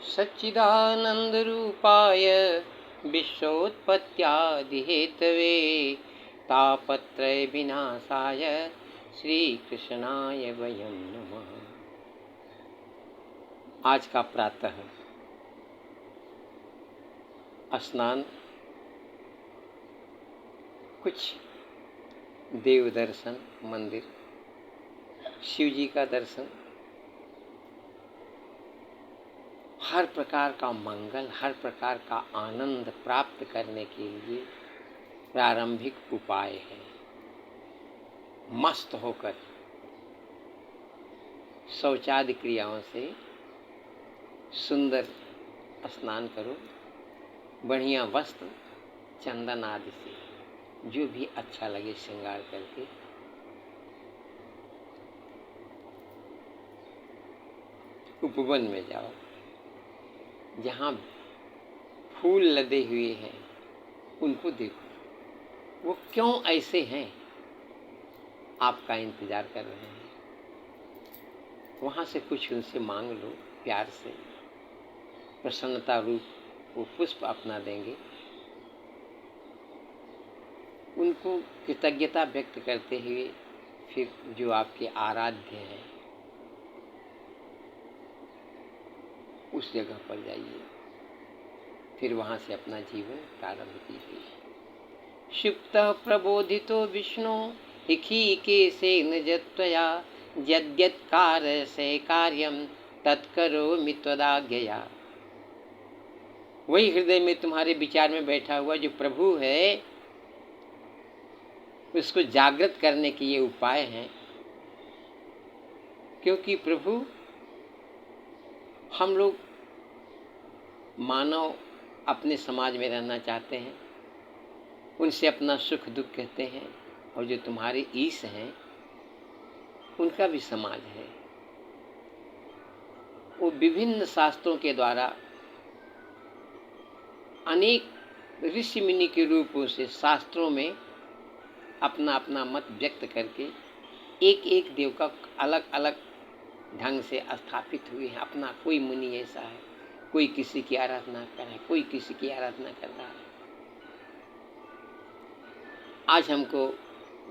सच्चिदानन्दरूपाय विश्वोत्पत्त्यादिहेतवे तापत्रयविनाशाय श्रीकृष्णाय वयं नमः। आज का प्रातः स्नान, कुछ देव दर्शन, मंदिर, शिव जी का दर्शन, हर प्रकार का मंगल, हर प्रकार का आनंद प्राप्त करने के लिए प्रारंभिक उपाय है। मस्त होकर शौचादि क्रियाओं से सुंदर स्नान करो, बढ़िया वस्त्र चंदन आदि से जो भी अच्छा लगे श्रृंगार करके उपवन में जाओ, जहाँ फूल लदे हुए हैं उनको देखो, वो क्यों ऐसे हैं, आपका इंतजार कर रहे हैं। वहाँ से कुछ उनसे मांग लो, प्यार से प्रसन्नता रूप वो पुष्प अपना देंगे। उनको कृतज्ञता व्यक्त करते हुए फिर जो आपके आराध्य हैं उस जगह पर जाइए, फिर वहाँ से अपना जीवन प्रारंभ कीजिए। क्षिप्तः प्रबोधितो विष्णु ऋषिकेशेन जत्वया यद्यत्कारसे कार्यं तत्करोमि त्वदाज्ञया। वही हृदय में तुम्हारे विचार में बैठा हुआ जो प्रभु है, उसको जागृत करने के ये उपाय हैं। क्योंकि प्रभु, हम लोग मानव अपने समाज में रहना चाहते हैं, उनसे अपना सुख दुख कहते हैं, और जो तुम्हारे ईश हैं उनका भी समाज है। वो विभिन्न शास्त्रों के द्वारा अनेक ऋषि मुनि के रूपों से शास्त्रों में अपना अपना मत व्यक्त करके एक एक देव का अलग अलग ढंग से स्थापित हुए हैं। अपना कोई मुनि ऐसा है, कोई किसी की आराधना कर रहा है, कोई किसी की आराधना कर रहा है। आज हमको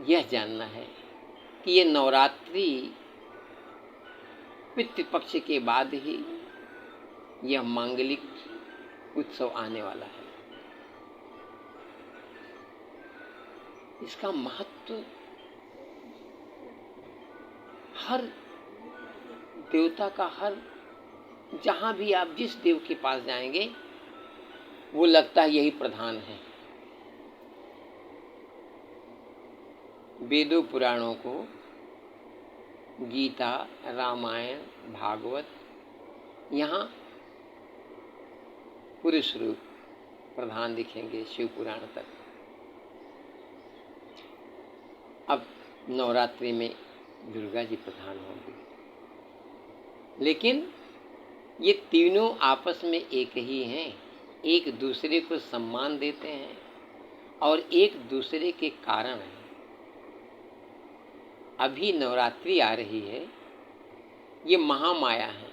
यह जानना है कि ये नवरात्रि पितृपक्ष के बाद ही यह मांगलिक उत्सव आने वाला है। इसका महत्व हर देवता का, हर जहाँ भी आप जिस देव के पास जाएंगे वो लगता है यही प्रधान है। वेदों पुराणों को, गीता, रामायण, भागवत, यहाँ पुरुष रूप प्रधान दिखेंगे, शिव पुराण तक। अब नवरात्रि में दुर्गा जी प्रधान होंगी, लेकिन ये तीनों आपस में एक ही हैं, एक दूसरे को सम्मान देते हैं और एक दूसरे के कारण हैं। अभी नवरात्रि आ रही है, ये महामाया है।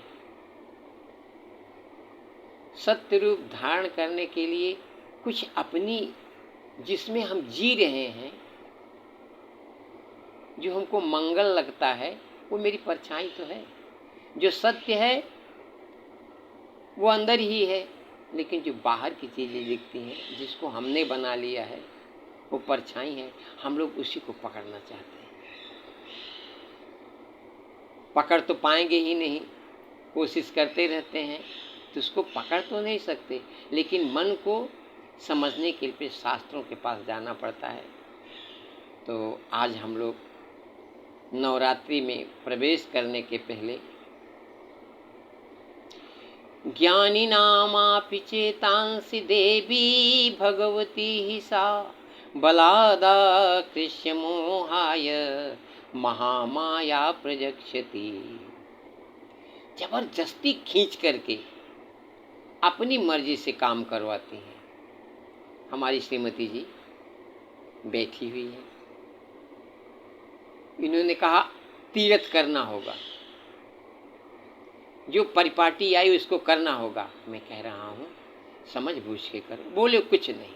सत्य रूप धारण करने के लिए कुछ अपनी, जिसमें हम जी रहे हैं, जो हमको मंगल लगता है, वो मेरी परछाई तो है। जो सत्य है वो अंदर ही है, लेकिन जो बाहर की चीज़ें दिखती हैं, जिसको हमने बना लिया है, वो परछाई है। हम लोग उसी को पकड़ना चाहते हैं। पकड़ तो पाएंगे ही नहीं, कोशिश करते रहते हैं तो उसको पकड़ तो नहीं सकते, लेकिन मन को समझने के लिए शास्त्रों के पास जाना पड़ता है। तो आज हम लोग नवरात्रि में प्रवेश करने के पहले ज्ञानिनामापि चेतांसि देवी भगवती ही सा बलादाकृष्य मोहाय महामाया प्रजक्षति। जबरदस्ती खींच करके अपनी मर्जी से काम करवाती हैं। हमारी श्रीमती जी बैठी हुई है, इन्होंने कहा तीर्थ करना होगा, जो परिपाटी आई उसको करना होगा। मैं कह रहा हूँ समझ बूझ के करो। बोले कुछ नहीं,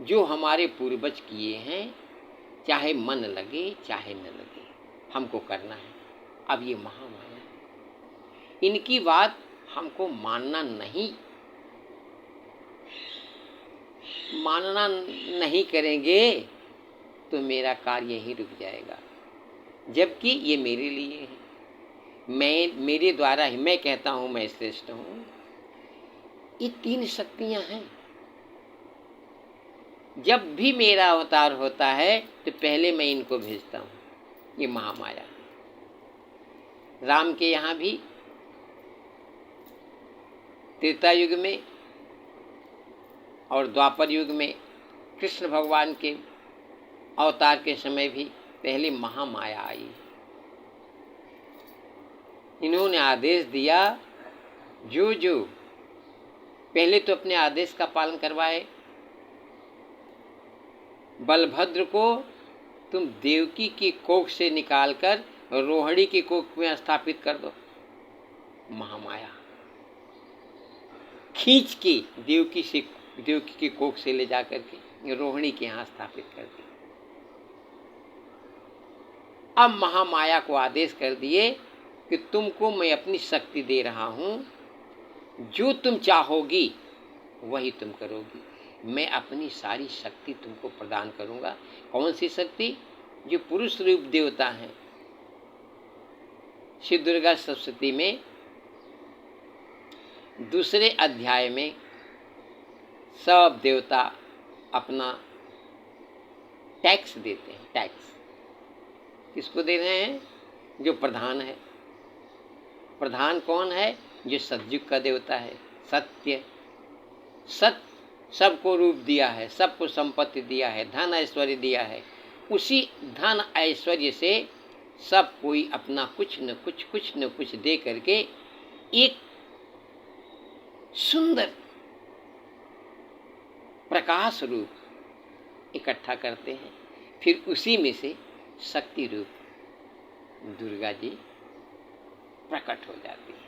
जो हमारे पूर्वज किए हैं, चाहे मन लगे चाहे न लगे, हमको करना है। अब ये महामाया है, इनकी बात हमको मानना नहीं करेंगे तो मेरा कार्य यहीं रुक जाएगा। जबकि ये मेरे लिए है, मेरे द्वारा ही मैं कहता हूँ मैं श्रेष्ठ हूँ। ये 3 शक्तियाँ हैं। जब भी मेरा अवतार होता है तो पहले मैं इनको भेजता हूँ, ये महामाया। राम के यहाँ भी त्रेता युग में और द्वापर युग में कृष्ण भगवान के अवतार के समय भी पहले महामाया आई। इन्होंने आदेश दिया, जो पहले तो अपने आदेश का पालन करवाए। बलभद्र को तुम देवकी की कोख से निकालकर रोहिणी की कोख में स्थापित कर दो। महामाया खींच के देवकी की कोख से ले जाकर के रोहिणी के यहाँ स्थापित कर दी। अब महामाया को आदेश कर दिए कि तुमको मैं अपनी शक्ति दे रहा हूँ, जो तुम चाहोगी वही तुम करोगी। मैं अपनी सारी शक्ति तुमको प्रदान करूँगा। कौन सी शक्ति? जो पुरुष रूप देवता हैं। श्री दुर्गा सप्तशती में दूसरे अध्याय में सब देवता अपना टैक्स देते हैं। टैक्स किसको दे रहे हैं? जो प्रधान है। प्रधान कौन है? जो सतयुग का देवता है। सत्य सबको रूप दिया है, सबको संपत्ति दिया है, धन ऐश्वर्य दिया है। उसी धन ऐश्वर्य से सब कोई अपना कुछ न कुछ दे करके एक सुंदर प्रकाश रूप इकट्ठा करते हैं। फिर उसी में से शक्ति रूप दुर्गा जी प्रकट हो जाती है।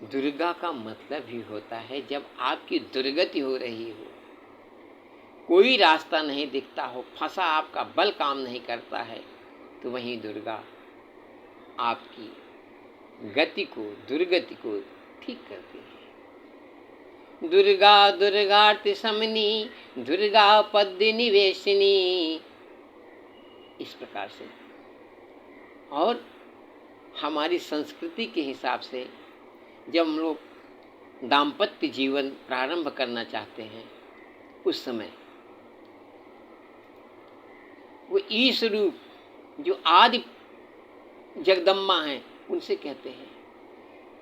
दुर्गा का मतलब ही होता है जब आपकी दुर्गति हो रही हो, कोई रास्ता नहीं दिखता हो, फंसा आपका बल काम नहीं करता है, तो वहीं दुर्गा आपकी गति को, दुर्गति को ठीक करती है। दुर्गा दुर्गार्ति समनी, दुर्गा पद्य निवेशिनी, इस प्रकार से। और हमारी संस्कृति के हिसाब से जब हम लोग दाम्पत्य जीवन प्रारंभ करना चाहते हैं, उस समय वो ईश रूप जो आदि जगदम्बा हैं, उनसे कहते हैं,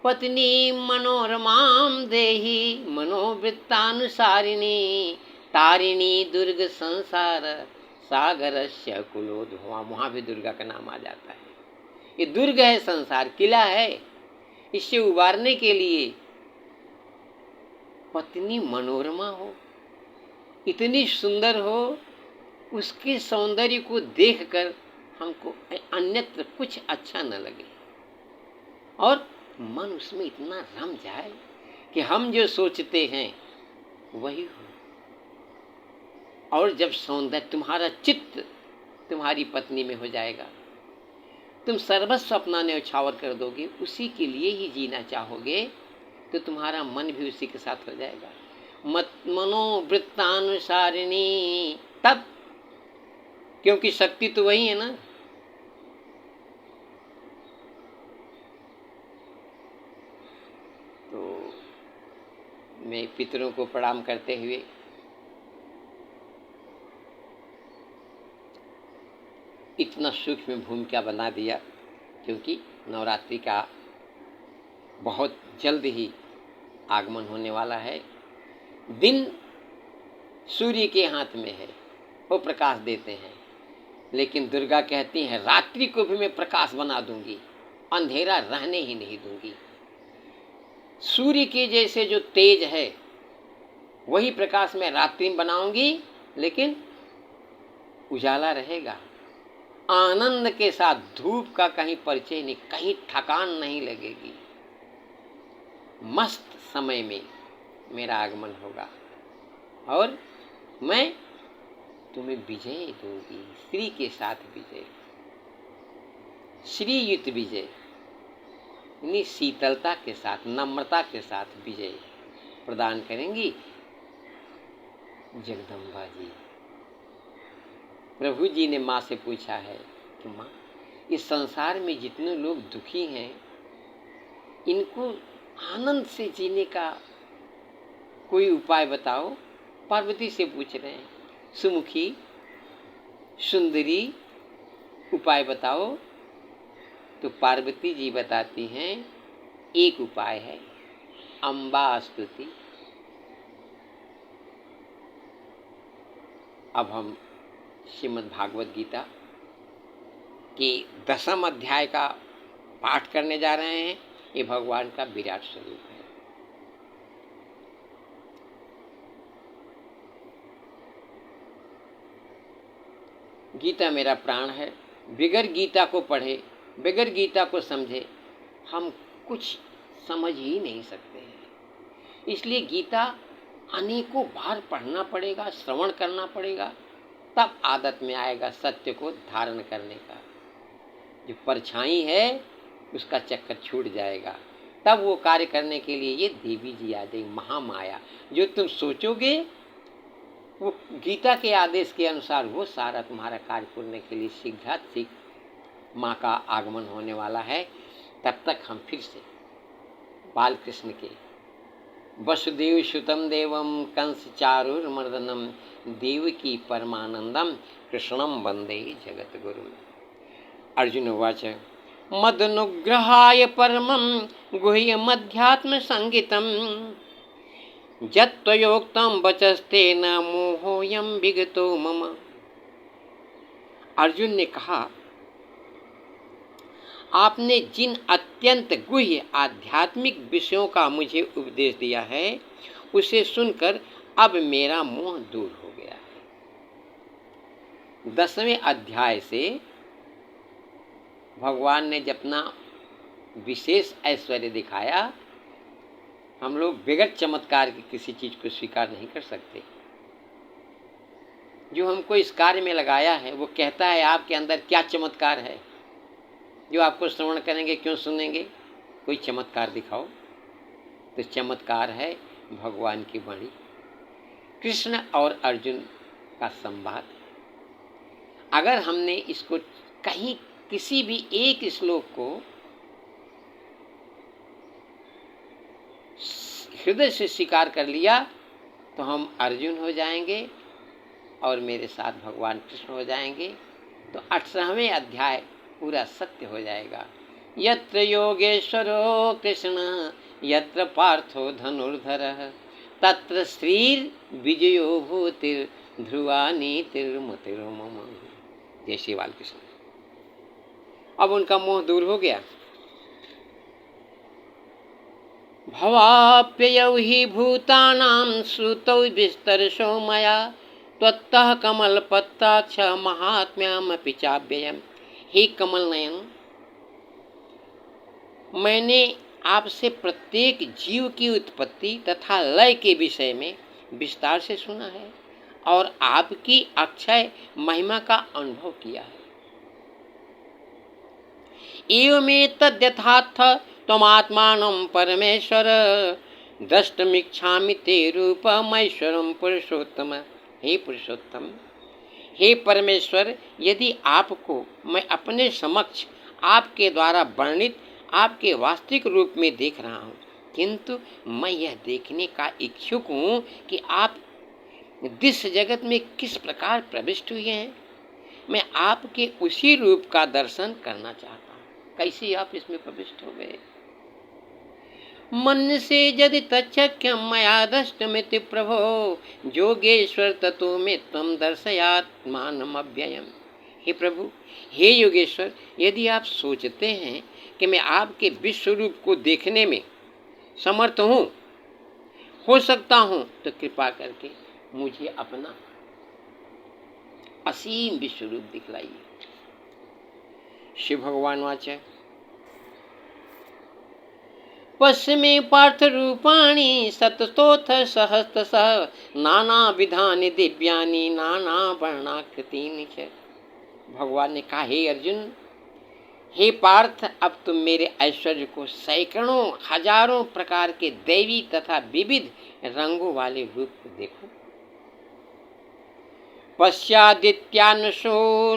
पत्नी मनोरमाम देहि मनोवृत्तानुसारिणी, तारिणी दुर्ग संसार सागरस्य कुलोद्भवा। वहाँ भी दुर्गा का नाम आ जाता है। ये दुर्ग है, संसार किला है। इससे उबारने के लिए पत्नी मनोरमा हो, इतनी सुंदर हो, उसके सौंदर्य को देखकर हमको अन्यत्र कुछ अच्छा न लगे और मन उसमें इतना रम जाए कि हम जो सोचते हैं वही हो। और जब सौंदर्य तुम्हारा चित्त तुम्हारी पत्नी में हो जाएगा, तुम सर्वस्व अपना न्यौछावर कर दोगे, उसी के लिए ही जीना चाहोगे, तो तुम्हारा मन भी उसी के साथ हो जाएगा। मनोवृत्तानुसारिणी, तब क्योंकि शक्ति तो वही है ना। तो मैं पितरों को प्रणाम करते हुए इतना सूक्ष्म भूमिका बना दिया, क्योंकि नवरात्रि का बहुत जल्द ही आगमन होने वाला है। दिन सूर्य के हाथ में है, वो प्रकाश देते हैं, लेकिन दुर्गा कहती हैं रात्रि को भी मैं प्रकाश बना दूंगी, अंधेरा रहने ही नहीं दूंगी। सूर्य के जैसे जो तेज है वही प्रकाश मैं रात्रि में बनाऊंगी, लेकिन उजाला रहेगा। आनंद के साथ, धूप का कहीं परिचय नहीं, कहीं थकान नहीं लगेगी। मस्त समय में मेरा आगमन होगा और मैं तुम्हें विजय दूंगी, श्री के साथ विजय, श्रीयुत विजय, यानी शीतलता के साथ, नम्रता के साथ विजय प्रदान करेंगी जगदम्बा जी। प्रभु जी ने माँ से पूछा है कि माँ, इस संसार में जितने लोग दुखी हैं, इनको आनंद से जीने का कोई उपाय बताओ। पार्वती से पूछ रहे हैं, सुमुखी सुंदरी उपाय बताओ। तो पार्वती जी बताती हैं, एक उपाय है, अम्बा स्तुति। अब हम श्रीमद् भागवत गीता के 10वें अध्याय का पाठ करने जा रहे हैं। ये भगवान का विराट स्वरूप है। गीता मेरा प्राण है। बगैर गीता को पढ़े, बगैर गीता को समझे हम कुछ समझ ही नहीं सकते हैं। इसलिए गीता अनेकों बार पढ़ना पड़ेगा, श्रवण करना पड़ेगा, तब आदत में आएगा सत्य को धारण करने का। जो परछाई है उसका चक्कर छूट जाएगा, तब वो कार्य करने के लिए ये देवी जी आ जाएगी, महामाया। जो तुम सोचोगे वो गीता के आदेश के अनुसार वो सारा तुम्हारा कार्य करने के लिए शीघ्र माँ का आगमन होने वाला है। तब तक हम फिर से बाल कृष्ण के वसुदेव सुतम देवम कंस चारुर्मर्दनम देवकी परमानंदम कृष्णम वंदे जगत गुरु। अर्जुन उवाच मदनुग्रहाय परमं गुह्यमध्यात्म संगीतम यत्त्वयोक्तं वचस्तेन मोहोऽयं विगतो मम। अर्जुन ने कहा, आपने जिन अत्यंत गुह्य आध्यात्मिक विषयों का मुझे उपदेश दिया है, उसे सुनकर अब मेरा मोह दूर हो गया है। 10वें अध्याय से भगवान ने जब अपना विशेष ऐश्वर्य दिखाया, हम लोग बगैर चमत्कार की किसी चीज को स्वीकार नहीं कर सकते। जो हमको इस कार्य में लगाया है वो कहता है आपके अंदर क्या चमत्कार है जो आपको श्रवण करेंगे, क्यों सुनेंगे, कोई चमत्कार दिखाओ। तो चमत्कार है भगवान की वाणी, कृष्ण और अर्जुन का संवाद। अगर हमने इसको कहीं किसी भी एक श्लोक को हृदय से स्वीकार कर लिया तो हम अर्जुन हो जाएंगे और मेरे साथ भगवान कृष्ण हो जाएंगे। तो 18वें अध्याय पूरा सत्य हो जाएगा। यत्र योगेश्वरो कृष्ण यत्र पार्थो धनुर्धरः तत्र श्रीर विजयो भूतिर ध्रुवा नीतिर्मतिर्मम। जय श्री बालकृष्ण। अब उनका मोह दूर हो गया। भवाप्ययौ हि भूतानां श्रुतौ विस्तरशो मया त्वत्तः कमलपत्राक्ष महात्म्यमपि चाव्ययम्। हे कमल नयन, मैंने आपसे प्रत्येक जीव की उत्पत्ति तथा लय के विषय में विस्तार से सुना है और आपकी अक्षय महिमा का अनुभव किया है। एवमेतद्यथार्थ त्वमात्मानं परमेश्वर द्रष्टुमिच्छामि ते रूपमैश्वरं पुरुषोत्तम। हे पुरुषोत्तम, हे परमेश्वर, यदि आपको मैं अपने समक्ष आपके द्वारा वर्णित आपके वास्तविक रूप में देख रहा हूँ, किंतु मैं यह देखने का इच्छुक हूँ कि आप दृश्य जगत में किस प्रकार प्रविष्ट हुए हैं। मैं आपके उसी रूप का दर्शन करना चाहता हूँ। कैसे आप इसमें प्रविष्ट हो गए। मन से यदि तच्छक्यं मया दृष्टमिति प्रभो योगेश्वर ततो में त्वं दर्शयात्मानमव्ययम्। हे प्रभु, हे योगेश्वर, यदि आप सोचते हैं कि मैं आपके विश्व रूप को देखने में समर्थ हूँ, हो सकता हूँ, तो कृपा करके मुझे अपना असीम विश्व रूप दिखलाइए। शिव भगवान वाच पश्चिमे पार्थ रूपाणि शतस्तोथ सहस्रशः नाना विधानि दिव्यानि नाना वर्णाकृतीनि च। भगवान ने कहा, हे अर्जुन, हे पार्थ, अब तुम मेरे ऐश्वर्य को सैकड़ों हजारों प्रकार के दैवी तथा विविध रंगों वाले रूप को देखो। पश्यादित्यान्शो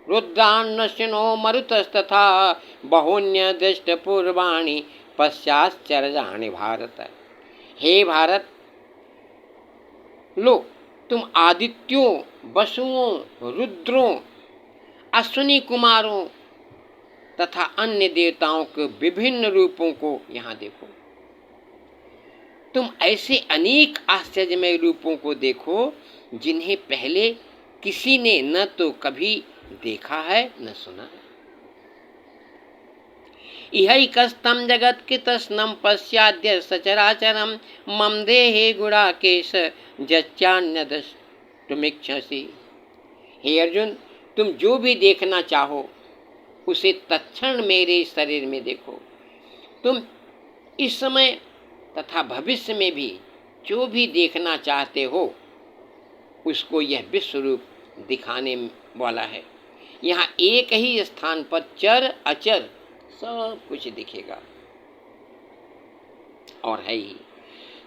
रुद्रान्नशिनो मरुतस्तथा बहून्य दृष्ट पूर्वाणि पश्चाश्चर्याणि भारत। हे भारत, लो, तुम आदित्यों, वसुओं, रुद्रों, अश्विनी कुमारों तथा अन्य देवताओं के विभिन्न रूपों को यहाँ देखो। तुम ऐसे अनेक आश्चर्यमय रूपों को देखो जिन्हें पहले किसी ने न तो कभी देखा है न सुना है। इहैकस्तं जगत्कृतस्नं पश्याद्य सचराचरं मम देहे गुणाकेश यच्चान्यद्रष्टुमिच्छसि। हे अर्जुन, तुम जो भी देखना चाहो उसे तत्क्षण मेरे शरीर में देखो। तुम इस समय तथा भविष्य में भी जो भी देखना चाहते हो उसको यह विश्व रूप दिखाने वाला है। यहाँ एक ही स्थान पर चर अचर सब कुछ दिखेगा और है ही।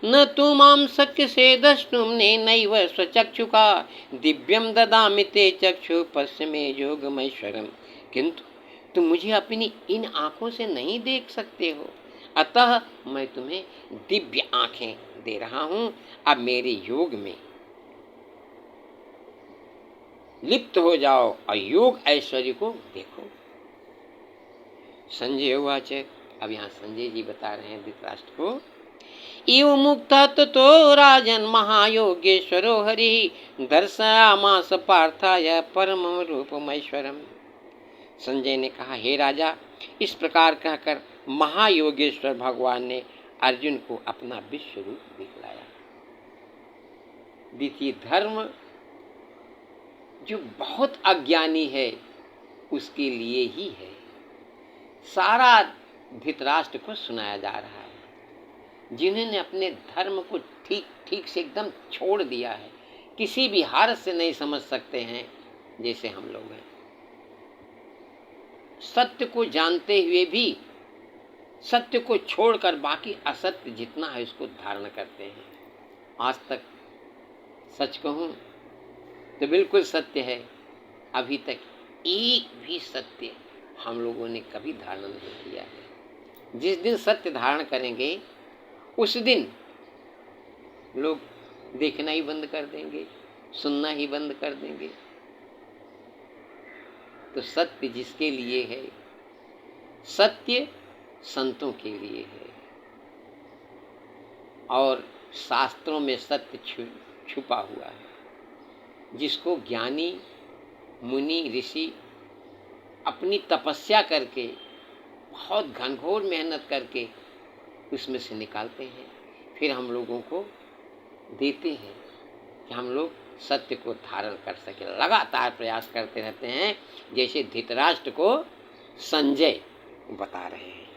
न तु मां शक्य से द्रष्टुम नैव स्वचक्षुषा दिव्यम ददामि ते चक्षु पश्चिमे योगमैश्वरम। किंतु तुम मुझे अपनी इन आँखों से नहीं देख सकते हो, अतः मैं तुम्हें दिव्य आँखें दे रहा हूँ। अब मेरे योग में लिप्त हो जाओ और योग ऐश्वर्य को देखो। संजय उवाच। अब यहाँ संजय जी बता रहे हैं धृतराष्ट्र को, इव मुक्ता ततो राजन महायोगेश्वरो हरि दर्शयामास पार्थाय परमं रूपमैश्वरम्। संजय ने कहा, हे राजा, इस प्रकार कहकर महायोगेश्वर भगवान ने अर्जुन को अपना विश्व रूप दिखलाया। द्वितीय धर्म जो बहुत अज्ञानी है उसके लिए ही है। सारा धृतराष्ट्र को सुनाया जा रहा है। जिन्होंने अपने धर्म को ठीक से एकदम छोड़ दिया है, किसी भी हार से नहीं समझ सकते हैं, जैसे हम लोग हैं। सत्य को जानते हुए भी सत्य को छोड़कर बाकी असत्य जितना है उसको धारण करते हैं। आज तक सच कहूं तो बिल्कुल सत्य है, अभी तक एक भी सत्य हम लोगों ने कभी धारण नहीं किया है। जिस दिन सत्य धारण करेंगे उस दिन लोग देखना ही बंद कर देंगे, सुनना ही बंद कर देंगे। तो सत्य जिसके लिए है, सत्य संतों के लिए है और शास्त्रों में सत्य छुपा हुआ है, जिसको ज्ञानी मुनि ऋषि अपनी तपस्या करके बहुत घनघोर मेहनत करके उसमें से निकालते हैं, फिर हम लोगों को देते हैं कि हम लोग सत्य को धारण कर सके। लगातार प्रयास करते रहते हैं, जैसे धृतराष्ट्र को संजय बता रहे हैं।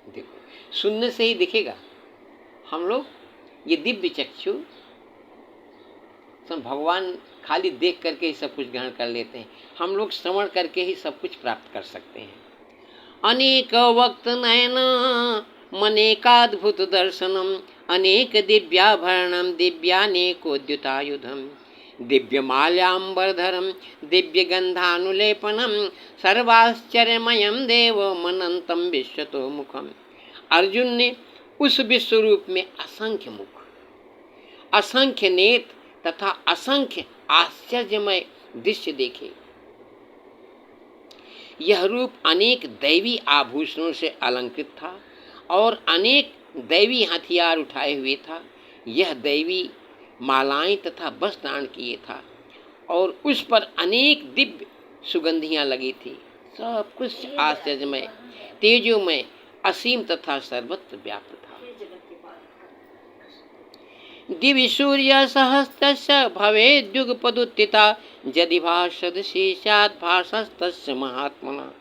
देखो, सुनने से ही दिखेगा। हम लोग ये दिव्य चक्षु भगवान खाली देख करके ही सब कुछ ग्रहण कर लेते हैं, हम लोग श्रवण करके ही सब कुछ प्राप्त कर सकते हैं। अनेक वक्त नयन मनेकाद्भुत दर्शनम अनेक दिव्याभरणम दिव्यानेकोद्युतायुधम दिव्यमाल्याम्बरधरम दिव्यगंधानुलेपनम सर्वाश्चर्यमयम देव मनंतम विश्वतो मुखम। अर्जुन ने उस विश्व रूप में असंख्य मुख, असंख्य नेत्र तथा असंख्य आश्चर्यमय दृश्य देखे। यह रूप अनेक दैवी आभूषणों से अलंकृत था और अनेक दैवी हथियार उठाए हुए था। यह दैवी मालाएं तथा वस्त्र धारण किए था और उस पर अनेक दिव्य सुगंधियां लगी थी। सब कुछ आश्चर्यमय, तेजोमय, असीम तथा सर्वत्र व्याप्त था। दिवि सूर्य सहस्रस्य भवेद्युगपदुत्थिता यदि भासदृशी स्यात् भासस्तस्य महात्मना।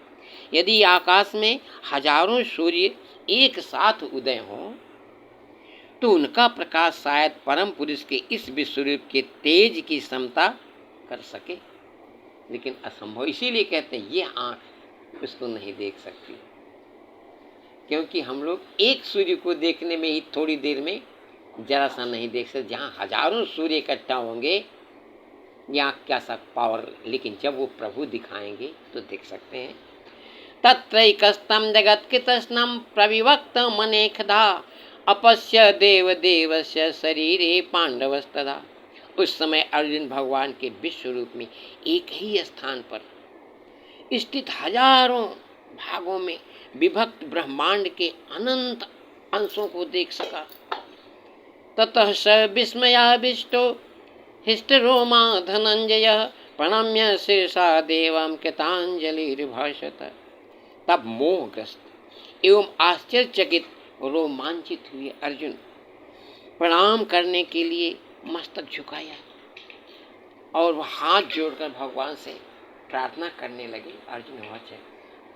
यदि आकाश में हजारों सूर्य एक साथ उदय हों तो उनका प्रकाश शायद परम पुरुष के इस विश्वरूप के तेज की समता कर सके, लेकिन असंभव। इसीलिए कहते हैं ये आँख उसको नहीं देख सकती, क्योंकि हम लोग एक सूर्य को देखने में ही थोड़ी देर में जरा सा नहीं देख सकते, जहाँ हजारों सूर्य इकट्ठा होंगे यहाँ क्या सा पावर, लेकिन जब वो प्रभु दिखाएंगे तो देख सकते हैं। तत्रैकस्तं जगत्कृतस्नं प्रविवक्तमनेकधा अपश्य देवदेवस्य शरीरे पांडवस्तदा। उस समय अर्जुन भगवान के विश्व रूप में एक ही स्थान पर स्थित हजारों भागों में विभक्त ब्रह्मांड के अनंत अंशों को देख सका। ततः स विस्मयाविष्टो हृष्टरोमा धनंजयः प्रणम्य शीर्षा देवं कृतांजलिर्भाषत। तब मोहग्रस्त एवं आश्चर्यचकित रोमांचित हुए अर्जुन प्रणाम करने के लिए मस्तक झुकाया और वह हाथ जोड़कर भगवान से प्रार्थना करने लगे। अर्जुन वाच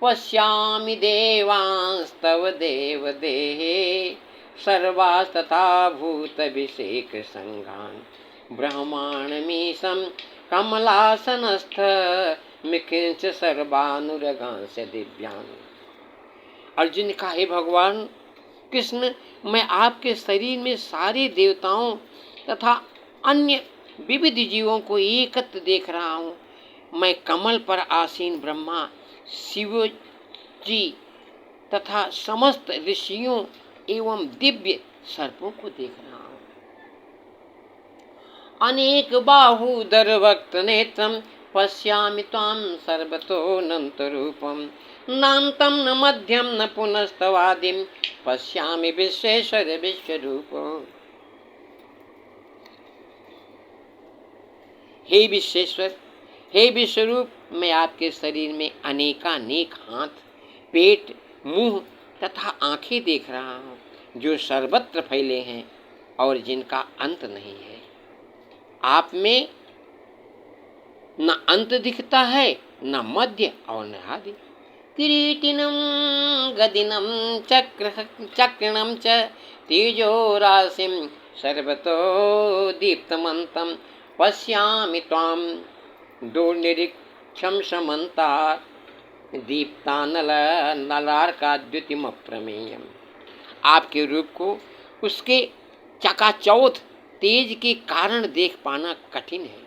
पश्यामि देवांस्तव देव देहे सर्वास्तथा भूत विषेक संघान ब्रह्मांडमीशं कमलासनस्थ मिखिंच सर्वानुरगांश दिव्यान। अर्जुन ने कहा, हे भगवान कृष्ण, मैं आपके शरीर में सारे देवताओं तथा अन्य विविध जीवों को एकत्र देख रहा हूँ। मैं कमल पर आसीन ब्रह्मा, शिव जी तथा समस्त ऋषियों एवं दिव्य सर्पों को देख रहा हूँ। अनेक बाहुदर वक्त नेत्रम पश्यामि त्वां सर्वतोऽनंत रूपम नान्तं न मध्यम न पुनस्तवादिम पश्यामि विश्वेश्वर विश्वरूप। हे विश्वेश्वर, हे विश्वरूप, मैं आपके शरीर में अनेकानेक हाथ, पेट, मुंह तथा आंखें देख रहा हूँ, जो सर्वत्र फैले हैं और जिनका अंत नहीं है। आप में न अंत दिखता है, न मध्य और न आदि। किरीटिनं गदिनं चक्रणं च तेजो राशिं सर्वतो दीप्तमन्तं पश्यामि त्वां दुर्निरीक्षं समन्तात् दीप्तानलार्काद्युतिमप्रमेयम्। आपके रूप को उसके चकाचौंध तेज के कारण देख पाना कठिन है,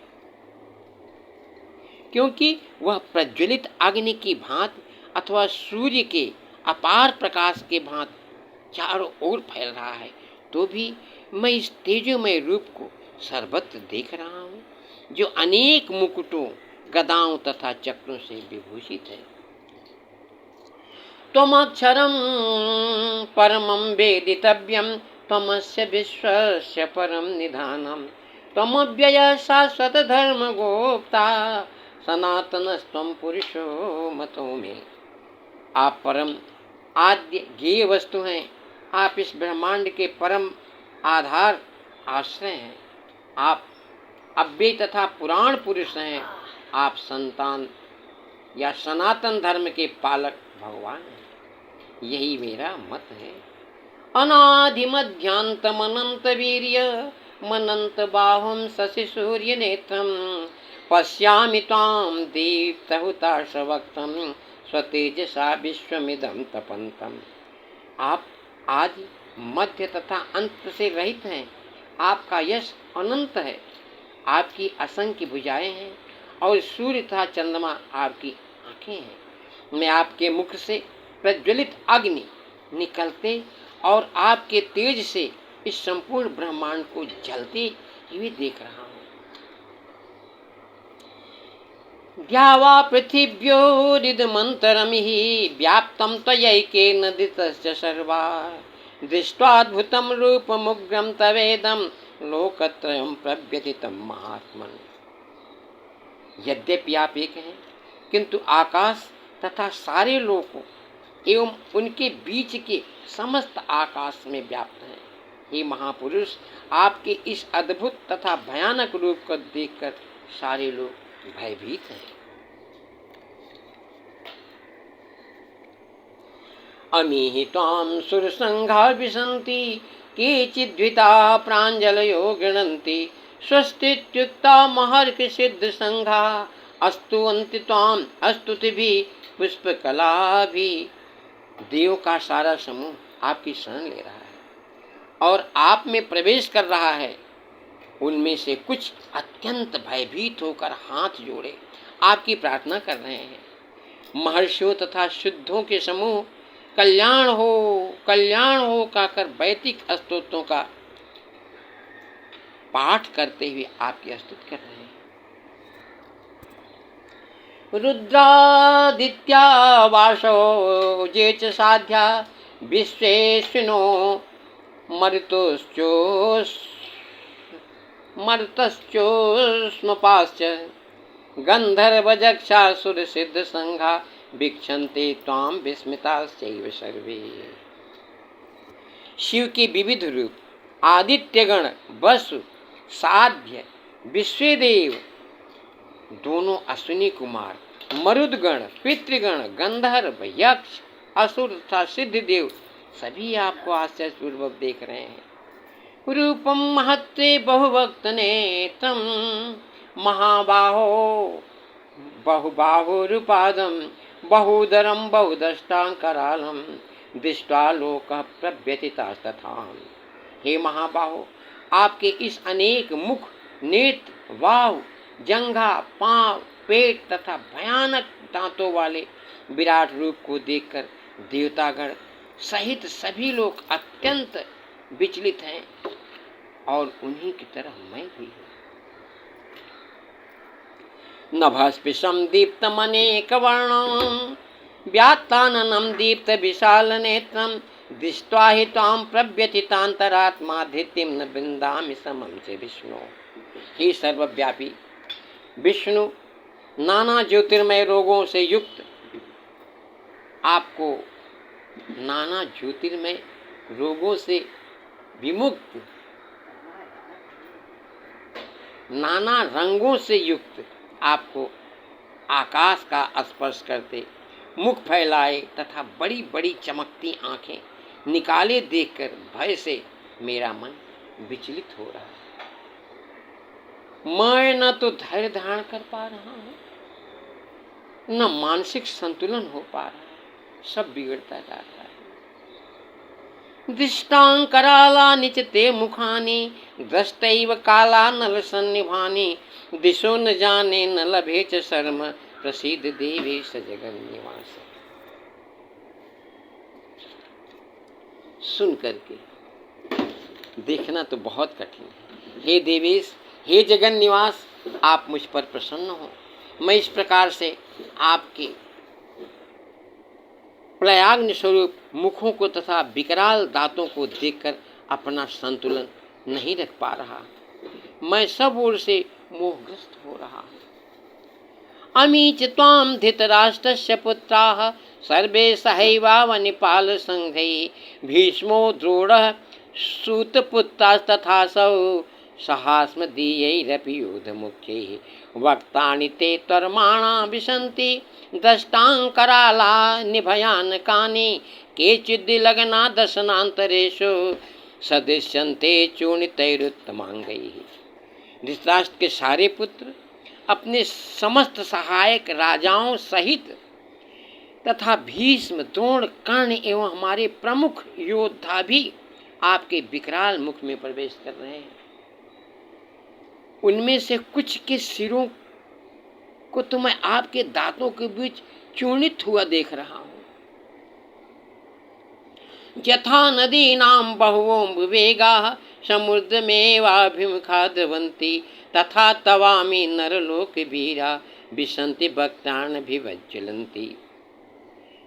क्योंकि वह प्रज्वलित अग्नि की भांति अथवा सूर्य के अपार प्रकाश के भांति चारों ओर फैल रहा है। तो भी मैं इस तेजोमय रूप को सर्वत्र देख रहा हूँ, जो अनेक मुकुटों, गदाओं तथा चक्रों से विभूषित है। त्वमक्षरं परमं वेदितव्यं त्वमस्य विश्वस्य परम निधानम् त्वमव्ययः शाश्वत धर्मगोप्ता सनातनस्त्वं पुरुषो मतो मे। आप परम आद्य ज्ञेय वस्तु हैं, आप इस ब्रह्मांड के परम आधार आश्रय हैं, आप अव्यय तथा पुराण पुरुष हैं, आप संतान या सनातन धर्म के पालक भगवान हैं। यही मेरा मत है। अनादि मध्यांतमनंत वीर्य मनंत बाहुं शशि सूर्य नेत्रम पश्यामि त्वां दीप्तहुताशवक्त्रं स्वतेजसा विश्वमिदं तपन्तम्। आप आदि मध्य तथा अंत से रहित हैं, आपका यश अनंत है, आपकी असंख्य भुजाएं हैं और सूर्य तथा चंद्रमा आपकी आंखें हैं। मैं आपके मुख से प्रज्वलित अग्नि निकलते और आपके तेज से इस संपूर्ण ब्रह्मांड को जलते हुए देख रहा हूँ। द्यावा पृथिव्योरिदमन्तरमिहि व्याप्तं त्वयैकेन धृतश्च सर्वा दृष्ट्वाद्भुतं रूपमुग्रं तवेदं लोकत्रयं प्रव्यथितं महात्मन्। यद्यपि आप एक हैं, किंतु आकाश तथा सारे लोकों एवं उनके बीच के समस्त आकाश में व्याप्त हैं। हे महापुरुष, आपके इस अद्भुत तथा भयानक रूप को देखकर सारे लोग भयभीत हैं। अमीहि त्वां सुरसंघा विशन्ति केचिद्विता प्राञ्जलयो गृह्णन्ति स्वस्तीत्युक्ता महर्षिसिद्ध संघा अस्तुवन्ति त्वां स्तुतिभिः पुष्पकलाभिः। देव का सारा समूह आपकी शरण ले रहा है और आप में प्रवेश कर रहा है। उनमें से कुछ अत्यंत भयभीत होकर हाथ जोड़े आपकी प्रार्थना कर रहे हैं। महर्षियों तथा शुद्धों के समूह कल्याण हो कहकर वैदिक स्तोत्रों का पाठ करते हुए आपकी स्तुति कर रहे हैं। रुद्रादित्या वासो ये च साध्या विश्वेश्विनो मरुतश्चोष्मपाश्च गंधर्वजक्षासुर सिद्ध संघा वीक्षन्ते त्वां विस्मिताश्चैव सर्वे। शिव के विविध रूप आदित्यगण, वसु, साध्य, विश्वदेव दोनों अश्विनी कुमार, मरुदगण, पितृगण, गंधर्व, यक्ष, असुर तथा सिद्धदेव सभी आपको आश्चर्यपूर्वक देख रहे हैं। रूपम महत्ते बहुभक्त नेत्रम महाबाहो बहुबाहुरुपादम बहुदरम बहुदष्टांकरालम दृष्ट्वा लोकः प्रव्यथितास्तथा। हे महाबाहो, आपके इस अनेक मुख, नेत्र, बाहु, जंघा, पांव, पेट तथा भयानक दांतों वाले विराट रूप को देखकर देवतागण सहित सभी लोग अत्यंत विचलित हैं और उन्हीं की तरह मैं भी हूँ। नभस्पृशं दीप्तमनेकवर्णं व्यात्ताननं दीप्त विशाल नेत्रं दृष्ट्वा हि त्वां प्रव्यथितान्तरात्मा धृतिं न विन्दामि समं च विष्णु। हे सर्वव्यापी विष्णु, नाना ज्योतिर्मय रोगों से युक्त आपको, नाना ज्योतिर्मय रोगों से विमुक्त, नाना रंगों से युक्त आपको आकाश का स्पर्श करते, मुख फैलाए तथा बड़ी बड़ी चमकती आंखें निकाले देखकर भय से मेरा मन विचलित हो रहा है। मैं न तो धैर्य धारण कर पा रहा हूँ, न मानसिक संतुलन हो पा रहा है, सब बिगड़ता जा रहा है। दृष्टांकरालानि च ते मुखानि दृष्टैव काला नलसन्निभानि दिशो न जाने न लभे च शर्म प्रसीद देवेश जगन्निवास। सुन करके देखना तो बहुत कठिन है। हे देवेश, हे जगन निवास, आप मुझ पर प्रसन्न हो। मैं इस प्रकार से आपके प्रयाग्नि स्वरूप मुखों को तथा विकराल दांतों को देखकर अपना संतुलन नहीं रख पा रहा। मैं सब ओर से मोहग्रस्त हो रहा हूँ। अमी च त्वां धृतराष्ट्रस्य पुत्राः सर्वे सहैवावनिपाल संघैः भीष्मो द्रोणः सूतपुत्रास्तथासौ सहास्मदीयैरपि योधमुख्यैः वक्तानि ते त्वर्माणा विशन्ति दष्टाङ्करालानि भयानकानि केचिद्विलग्ना दशनान्तरेषु सदृश्यन्ते चूर्णितैरुत्तमाङ्गैः। धृतराष्ट्र के सारे पुत्र अपने समस्त सहायक राजाओं सहित तथा भीष्म, द्रोण, कर्ण एवं हमारे प्रमुख योद्धा भी आपके विकराल मुख में प्रवेश कर रहे हैं। उनमें से कुछ के सिरों को तो मैं आपके दांतों के बीच चूर्णित हुआ देख रहा हूँ। यथा नदीनां बहुवोऽम्बुवेगाः समुद्रमेवाभिमुखा द्रवन्ति तथा तवामि नरलोकवीरा विशन्ति भक्तानभिवज्ज्वलन्ति।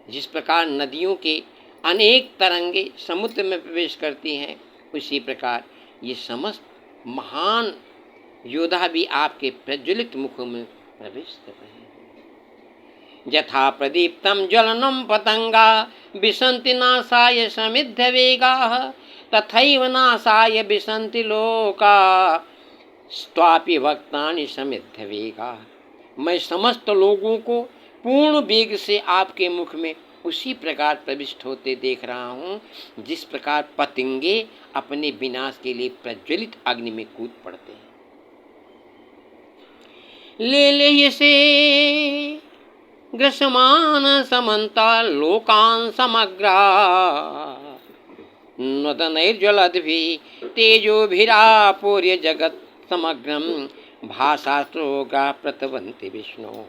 जिस प्रकार नदियों के अनेक तरंगे समुद्र में प्रवेश करती हैं, उसी प्रकार ये समस्त महान योद्धा भी आपके प्रज्वलित मुखों में प्रवेश कर रहे हैं। यथा प्रदीप्तं ज्वलनं पतंगा विशन्ति नाशाय समिद्ध वेगाः तथैव नाशाय विसन्ति लोका स्वापि भक्तानि समिद्ध वेगा। मैं समस्त लोगों को पूर्ण वेग से आपके मुख में उसी प्रकार प्रविष्ट होते देख रहा हूँ जिस प्रकार पतंगे अपने विनाश के लिए प्रज्वलित अग्नि में कूद पड़ते हैं। ले से ग्रसमान समन्ता लोकान समग्रा नदनैर्ज्वलद्भिः तेजोभिरापूर्य जगत् समग्रम भाषास्त्रोगा प्रतवन्ति विष्णु।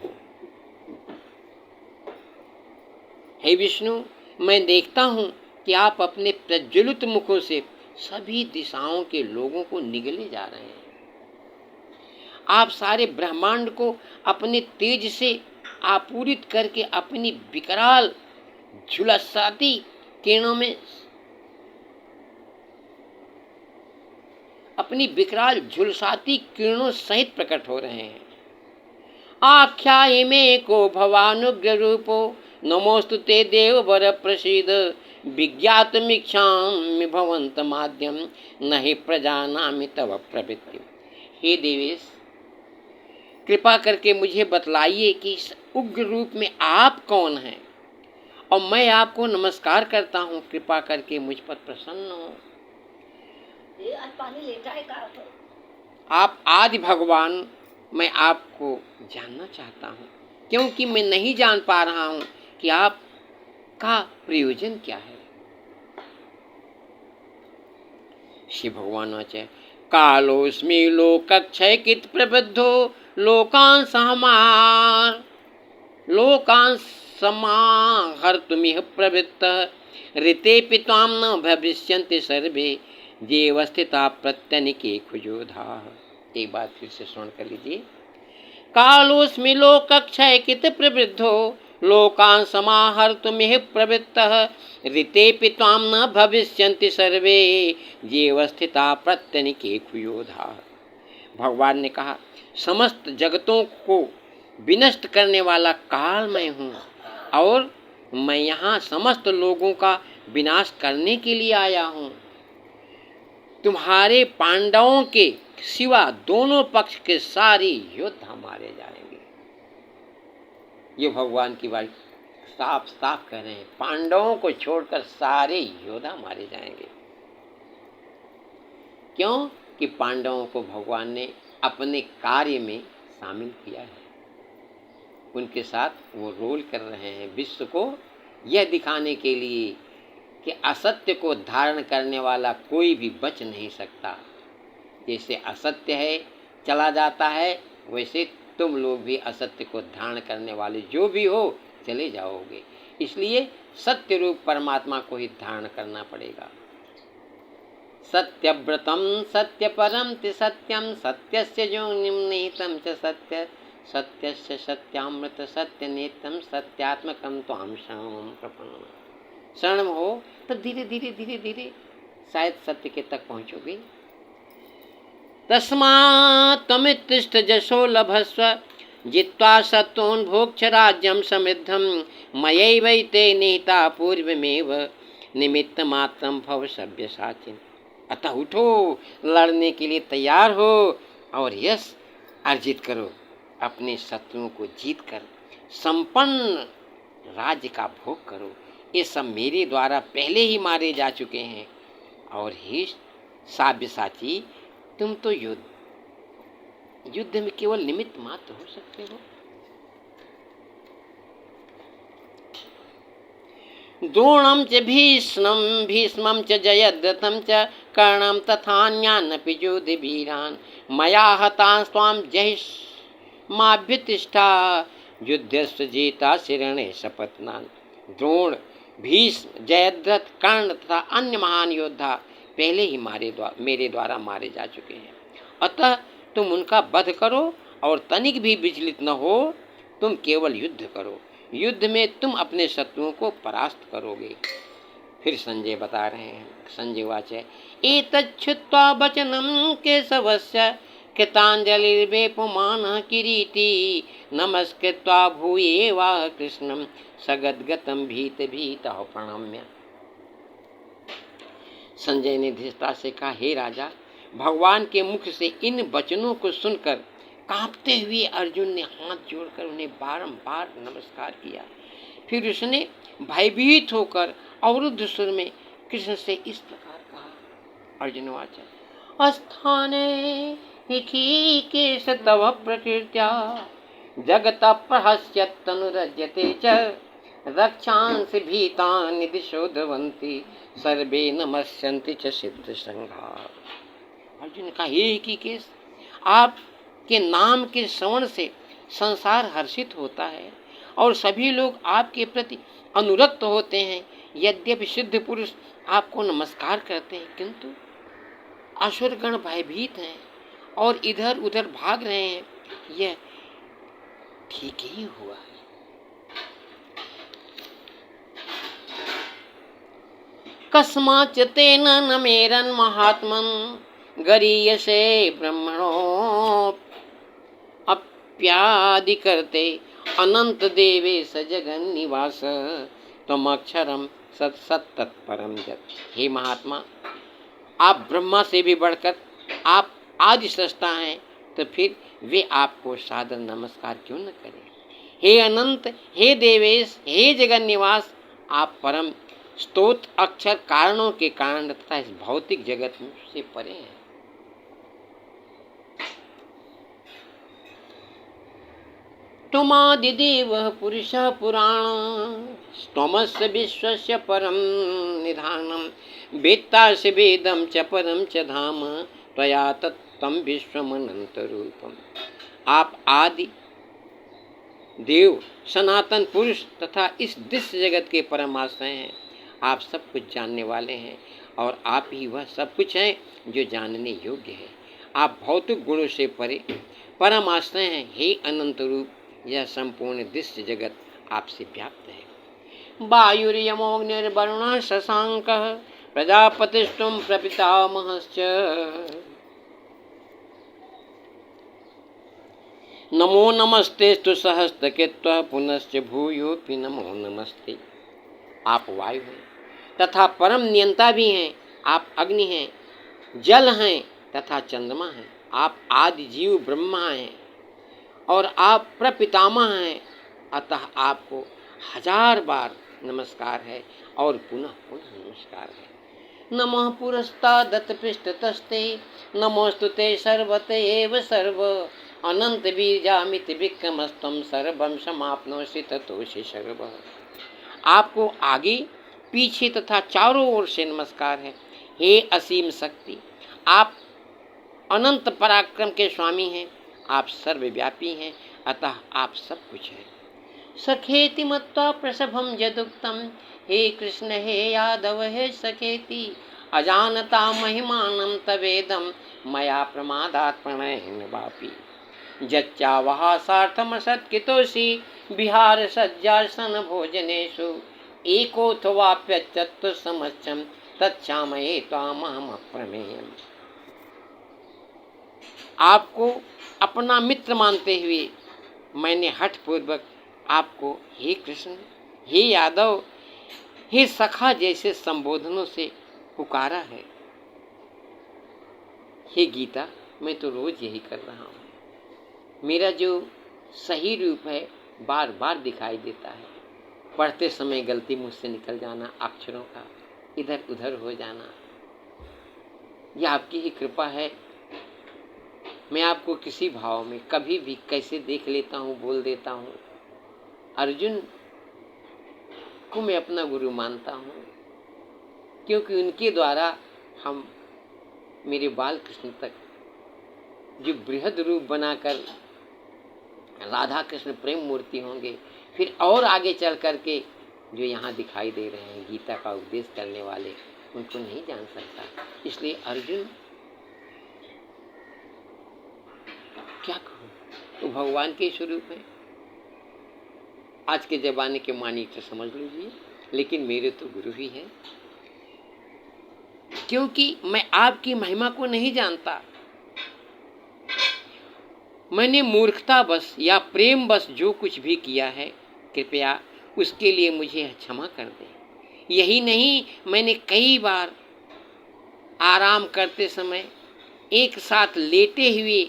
हे विष्णु, मैं देखता हूँ कि आप अपने प्रज्वलित मुखों से सभी दिशाओं के लोगों को निगले जा रहे हैं। आप सारे ब्रह्मांड को अपने तेज से आपूरित करके अपनी विकराल झुलसाती किरणों में अपनी विकराल झुलसाती किरणों सहित प्रकट हो रहे हैं। आख्याहि मे को भवानुग्र रूपो नमोस्तु ते देववर प्रसीद विज्ञातमीक्षामि भवन्त माध्यम नहि प्रजानामि तव प्रवृत्ति। हे देवेश, कृपा करके मुझे बतलाइए कि इस उग्र रूप में आप कौन हैं और मैं आपको नमस्कार करता हूँ। कृपा करके मुझ पर प्रसन्न हो। आप आदि भगवान, मैं आपको जानना चाहता हूँ क्योंकि मैं नहीं जान पा रहा हूँ कि आपका प्रयोजन क्या है। शिव भगवान वाचे कालोस्मि लोकक्षयकृत प्रबुद्धो लोकान् समाहर्तुमिह प्रवृत्तः ऋतेऽपि त्वां न भविष्यन्ति सर्वे जेव स्थिता प्रत्यनिके खुजोधाः। एक बात फिर से स्मरण कर लीजिए। कालोस्मि लोकक्षयकृत प्रवृद्धो लोकान् समाहर्तुमिह प्रवृत्तः ऋतेऽपि त्वां न भविष्यन्ति सर्वे जेव स्थिता प्रत्यनिके खुजोधाः। भगवान ने कहा, समस्त जगतों को विनष्ट करने वाला काल मैं हूँ और मैं यहाँ समस्त लोगों का विनाश करने के लिए आया हूँ। तुम्हारे पांडवों के सिवा दोनों पक्ष के सारे योद्धा मारे जाएंगे। ये भगवान की बात साफ साफ कह रहे हैं, पांडवों को छोड़कर सारे योद्धा मारे जाएंगे। क्यों? कि पांडवों को भगवान ने अपने कार्य में शामिल किया है। उनके साथ वो रोल कर रहे हैं विश्व को यह दिखाने के लिए कि असत्य को धारण करने वाला कोई भी बच नहीं सकता। जैसे असत्य है चला जाता है, वैसे तुम लोग भी असत्य को धारण करने वाले जो भी हो चले जाओगे। इसलिए सत्य रूप परमात्मा को ही धारण करना पड़ेगा। सत्यव्रतम सत्यपरम ति सत्यम सत्यस्य योनिम निहितम च सत्य सत्यस्य सत्यामृत सत्य नेतम सत्यात्मकम त्वां शरणं प्रपन्नम। शरण हो तब धीरे धीरे धीरे धीरे शायद सत्य के तक पहुँचोगे। तस्मात् त्वमित्तिष्ठ जशो लभस्व जित्वा सत्त्वं भोक्ष राज्यं समृद्धं मयैवैते निहिता पूर्वमेव निमित्तमात्रं भव सव्यसाचिन्। अतः उठो, लड़ने के लिए तैयार हो और यश अर्जित करो। अपने शत्रुओं को जीत कर संपन्न राज्य का भोग करो। ये सब मेरे द्वारा पहले ही मारे जा चुके हैं। और ही साव्यसाची, तुम तो युद्ध में केवल निमित्त मात्र हो सकते हो। द्रोणं च भीष्मं च जयद्रथं च कर्णं तथान्यानपि योधवीरान् मया हतां स्वां जहिष्माभ्युत्तिष्ठा युद्धस्य जेता शिरणे शपथनान्। द्रोण, भीष्म, जयद्रथ, कर्ण तथा अन्य महान योद्धा पहले ही मेरे द्वारा मारे जा चुके हैं। अतः तुम उनका वध करो और तनिक भी विचलित न हो। तुम केवल युद्ध करो। युद्ध में तुम अपने शत्रुओं को परास्त करोगे। फिर संजय बता रहे हैं, संजय वाचे एतच्छ्रुत्वा वचनं केशवस्य कृताञ्जलिर्वेपमानः किरीटी नमस्कृत्वा भूयेवाह कृष्णं सगद्गतं भीतभीतः प्रणम्य। संजय ने धृतराष्ट्र से कहा, हे राजा, भगवान के मुख से इन वचनों को सुनकर कांपते हुए अर्जुन ने हाथ जोड़कर उन्हें बारंबार नमस्कार किया। फिर उसने भयभीत होकर अवरुद्ध सुर में कृष्ण से इस प्रकार कहा। अर्जुन वाचा, अस्थाने ऋषिकेश तव प्रकृत्या जगत प्रहस्यतनुरज्यते च रक्षांसि भीतानि दिशो ध्रुवन्ति सर्वे नमस्यन्ति च सिद्ध संघा। अर्जुन का, हे ऋषिकेश, आपके नाम के श्रवण से संसार हर्षित होता है और सभी लोग आपके प्रति अनुरक्त होते हैं। यद्यपि सिद्ध पुरुष आपको नमस्कार करते हैं, किंतु असुरगण भयभीत हैं और इधर उधर भाग रहे हैं। यह ठीक ही हुआ है। कस्माच्च तेन न मेरन महात्मन गरीयसे ब्रह्मणो अप्यादि करते अनंत देवेश जगन निवास तम अक्षरम सत सत तत्परम जप। हे महात्मा, आप ब्रह्मा से भी बढ़कर आप आदि सृष्टा हैं, तो फिर वे आपको सादर नमस्कार क्यों न करें। हे अनंत, हे देवेश, हे जगन निवास, आप परम स्तोत्र अक्षर कारणों के कारण तथा इस भौतिक जगत से परे हैं। तुमादिदेव पुरुषः पुराण स्तमस्य विश्वस्य परम निधानम वेत्तासि वेदम च परम च धाम त्वया तत्तम विश्वमनंत रूपम। आप आदि देव, सनातन पुरुष तथा इस दृश्य जगत के परमाश्रय हैं। आप सब कुछ जानने वाले हैं और आप ही वह सब कुछ हैं जो जानने योग्य है। आप भौतिक गुणों से परे परमाश्रय हैं। हे अनंत रूप, यह संपूर्ण दृश्य जगत आपसे व्याप्त है। वायुर्यमोऽग्निर्वरुणः शशाङ्कः प्रजापतिस्त्वं प्रपितामहश्च नमो नमस्तेस्तु सहस्रकृत्वः पुनश्च भूयोऽपि नमो नमस्ते। आप वायु हैं तथा परम नियंता भी हैं। आप अग्नि हैं, जल हैं तथा चंद्रमा हैं। आप आदि जीव ब्रह्मा हैं और आप प्रपितामह हैं। अतः आपको 1000 बार नमस्कार है और पुनः पुनः नमस्कार है। नमः पुरस्तादत पृष्ठतस्ते नमोस्तुते सर्वत एव सर्व अनंत बीजामित विक्रमस्तम सर्वम समाप्नोषि ततोषि सर्व। आपको आगे पीछे तथा चारों ओर से नमस्कार है। हे असीम शक्ति, आप अनंत पराक्रम के स्वामी हैं। आप सर्वव्यापी हैं, अतः आप सब कुछ हैं। सखेति मत्वा प्रसभम यदुक्तम, हे कृष्ण हे यादव हे सखेति अजानता महिमानं तवेदं मया प्रमादात् प्रणयेन वापि जच्चावहा सार्थमसत्कृतोषि विहार सज्जासन भोजनेषु एकोऽथवाप्यच्युत समस्तं तच्छामये त्वामहम् अप्रमेयम्। आपको अपना मित्र मानते हुए मैंने हठपूर्वक आपको हे कृष्ण, हे यादव, हे सखा जैसे संबोधनों से पुकारा है। हे गीता, मैं तो रोज यही कर रहा हूँ। मेरा जो सही रूप है बार बार दिखाई देता है। पढ़ते समय गलती मुझसे निकल जाना, अक्षरों का इधर उधर हो जाना, यह आपकी ही कृपा है। मैं आपको किसी भाव में कभी भी कैसे देख लेता हूँ, बोल देता हूँ। अर्जुन को मैं अपना गुरु मानता हूँ, क्योंकि उनके द्वारा हम मेरे बाल कृष्ण तक जो बृहद रूप बनाकर राधा कृष्ण प्रेम मूर्ति होंगे, फिर और आगे चल करके जो यहाँ दिखाई दे रहे हैं गीता का उपदेश करने वाले, उनको नहीं जान सकता। इसलिए अर्जुन क्या कहूँ, तो भगवान के स्वरूप है। आज के जमाने के मानी तो समझ लीजिए, लेकिन मेरे तो गुरु ही हैं, क्योंकि मैं आपकी महिमा को नहीं जानता। मैंने मूर्खता बस या प्रेम बस जो कुछ भी किया है, कृपया उसके लिए मुझे क्षमा कर दें। यही नहीं, मैंने कई बार आराम करते समय, एक साथ लेटे हुए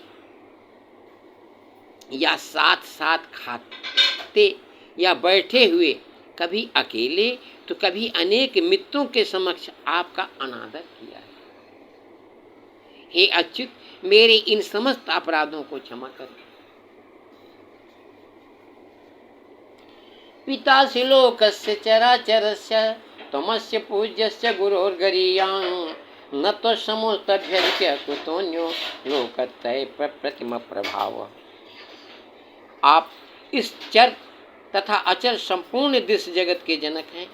या साथ साथ खाते या बैठे हुए, कभी अकेले तो कभी अनेक मित्रों के समक्ष आपका अनादर किया है। हे अच्युत, मेरे इन समस्त अपराधों को क्षमा करें। पितासि लोकस्य चराचरस्य त्वमस्य पूज्यस्य गुरोर्गरीयान् न त्वसमोस्तभ्यधिकः कुतोऽन्यो लोकत्रय प्रतिम प्रभाव। आप इस चर तथा अचर संपूर्ण दृश्य जगत के जनक हैं।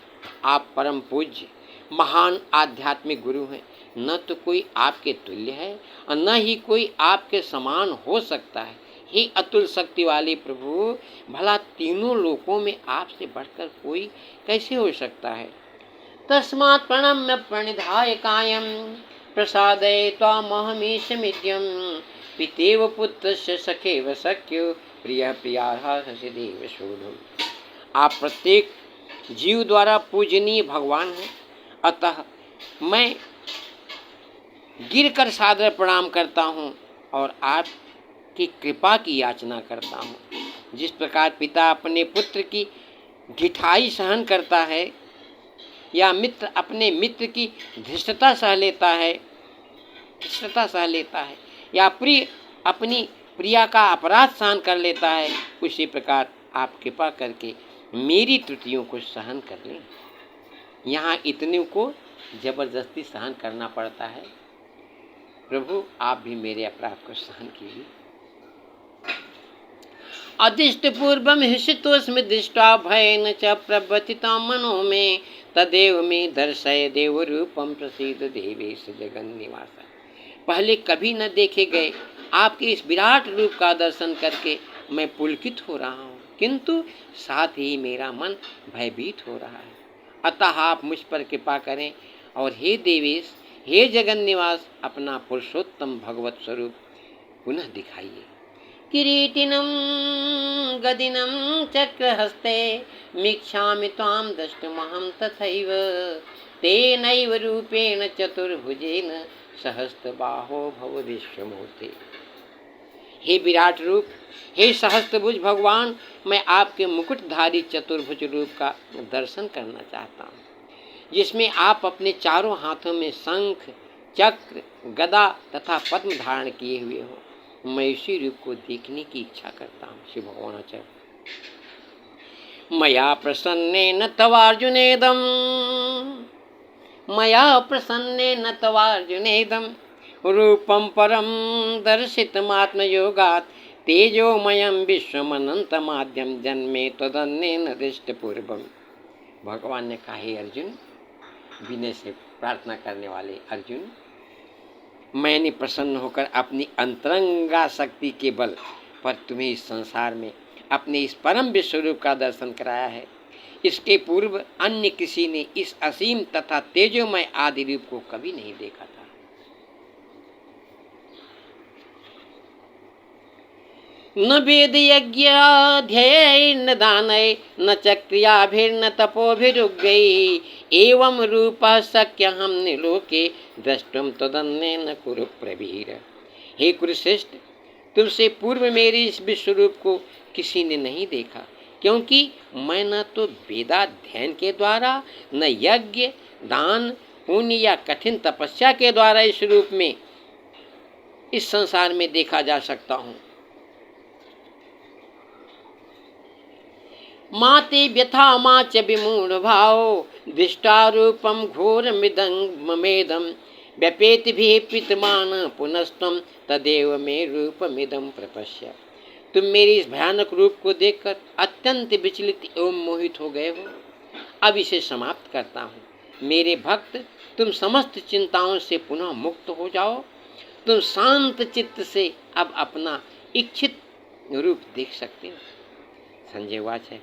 आप परम पूज्य महान आध्यात्मिक गुरु हैं। न तो कोई आपके तुल्य है और न ही कोई आपके समान हो सकता है। हे अतुल शक्ति वाले प्रभु, भला तीनों लोकों में आपसे बढ़कर कोई कैसे हो सकता है। तस्मात् प्रणम्य प्रणिधाय कायं प्रसादय त्वामहमीश मित्यं पितेव पुत्रस्य सखेव सख्यो प्रिय प्रियार्हा हसिदेव शोधम। आप प्रत्येक जीव द्वारा पूजनीय भगवान हैं, अतः मैं गिरकर सादर प्रणाम करता हूँ और आपकी कृपा की याचना करता हूँ। जिस प्रकार पिता अपने पुत्र की ढिठाई सहन करता है या मित्र अपने मित्र की धृष्टता सह लेता है या प्रिय अपनी प्रिया का अपराध सहन कर लेता है, उसी प्रकार आप कृपा करके मेरी त्रुटियों को सहन कर लें। यहाँ इतने को जबरदस्ती सहन करना पड़ता है। प्रभु, आप भी मेरे अपराध को सहन कीजिए। अदिष्ट पूर्वम हृषितोस्मि दृष्टा भयेन च प्रवर्तिता मनो में तदेव में दर्शय देव रूपम प्रसीद देवेश जगन्निवास। पहले कभी न देखे गए आपके इस विराट रूप का दर्शन करके मैं पुलकित हो रहा हूँ, किंतु साथ ही मेरा मन भयभीत हो रहा है। अतः आप मुझ पर कृपा करें और हे देवेश, हे जगन्निवास, अपना पुरुषोत्तम भगवत स्वरूप पुनः दिखाइए। किरीटिनं गदिनं चक्रहस्ते मीक्षामि त्वां द्रष्टुमहं तथैव तेनैव रूपेण चतुर्भुजेन सहस्रबाहो भव विश्वमूर्ते। हे विराट रूप, हे सहस्त्रभुज भगवान, मैं आपके मुकुटधारी चतुर्भुज रूप का दर्शन करना चाहता हूँ, जिसमें आप अपने चारों हाथों में शंख, चक्र, गदा तथा पद्म धारण किए हुए हो। मैं इसी रूप को देखने की इच्छा करता हूँ। श्री भगवानाचार्य। मया प्रसन्नेन तवार्जुनेदं रूपं परं दर्शितमात्मयोगात् तेजोमयं विश्वमनन्तमाद्यं जन्मे त्वदन्येन दृष्टपूर्वम्। भगवान ने कहा, हे अर्जुन, विनय से प्रार्थना करने वाले अर्जुन, मैंने प्रसन्न होकर अपनी अंतरंगा शक्ति के बल पर तुम्हें इस संसार में अपने इस परम विश्वरूप का दर्शन कराया है। इसके पूर्व अन्य किसी ने इस असीम तथा तेजोमय आदि रूप को कभी नहीं देखा था। न वेद यज्ञाध्ययैर्न दानै न च क्रियाभिर्न तपोभिरुग्रैः एवं रूपः शक्यहं निलोके द्रष्टुम तदन्येन कुरु प्रवीर। हे कुरुश्रेष्ठ, तुमसे पूर्व मेरे इस विश्वरूप को किसी ने नहीं देखा, क्योंकि मैं न तो वेदाध्ययन के द्वारा, न यज्ञ, दान, पुण्य या कठिन तपस्या के द्वारा इस रूप में इस संसार में देखा जा सकता हूँ। माते व्यथा मा च विमूढ़ भाव दृष्टारूपम घोर मृदंगमेदम व्यपेति भी पितमान पुनस्तम तदेव में रूपमिदम प्रपश्य। तुम मेरे इस भयानक रूप को देखकर अत्यंत विचलित एवं मोहित हो गए हो। अब इसे समाप्त करता हूँ। मेरे भक्त, तुम समस्त चिंताओं से पुनः मुक्त हो जाओ। तुम शांत चित्त से अब अपना इच्छित रूप देख सकते हो। संजय वाच है।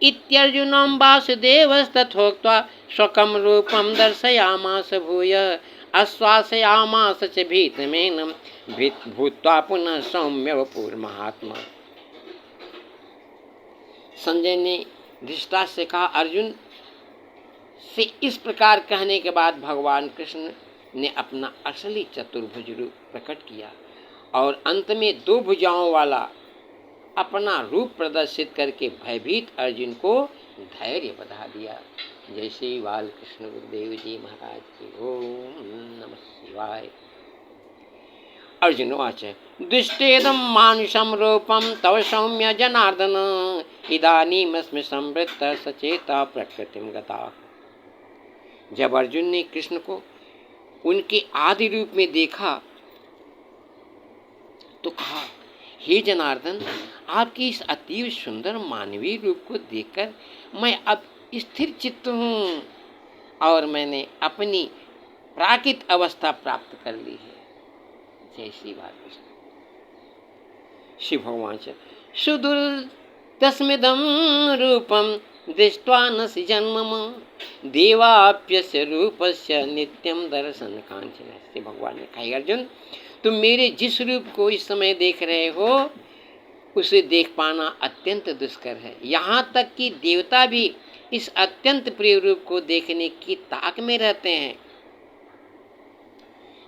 इत्यर्जुनं वासुदेवस्तथोक्त्वा स्वकं रूपं दर्शयामास भूयः आश्वासयामास च भीतमेनं भूत्वा पुनः सौम्य वपुर महात्मा। संजय ने धृतराष्ट्र से कहा, अर्जुन से इस प्रकार कहने के बाद भगवान कृष्ण ने अपना असली चतुर्भुज रूप प्रकट किया और अंत में 2 भुजाओं वाला अपना रूप प्रदर्शित करके भयभीत अर्जुन को धैर्य बधा दिया। जय श्री बालकृष्ण गुरुदेव जी महाराज की। ओम नमः शिवाय। अर्जुन उवाच दृष्टेदं मानुषं रूपं तव सौम्य जनार्दन इदानीमस्मि संवृत्तः सचेता प्रकृतिं गता। जब अर्जुन ने कृष्ण को उनके आदि रूप में देखा तो कहा, हे जनार्दन, आपके इस अतीव सुंदर मानवीय रूप को देखकर मैं अब स्थिर चित्त हूँ और मैंने अपनी प्राकृत अवस्था प्राप्त कर ली है। जय श्री बालकृष्ण। शिव भगवान से सुदुर्दस्मिदं रूपम दृष्ट्वा नसि जन्मम देवाप्यस्य रूपस्य नित्यम दर्शन कांचन। शिव भगवान ने कहा, अर्जुन, तुम मेरे जिस रूप को इस समय देख रहे हो उसे देख पाना अत्यंत दुष्कर है। यहाँ तक कि देवता भी इस अत्यंत प्रिय रूप को देखने की ताक में रहते हैं।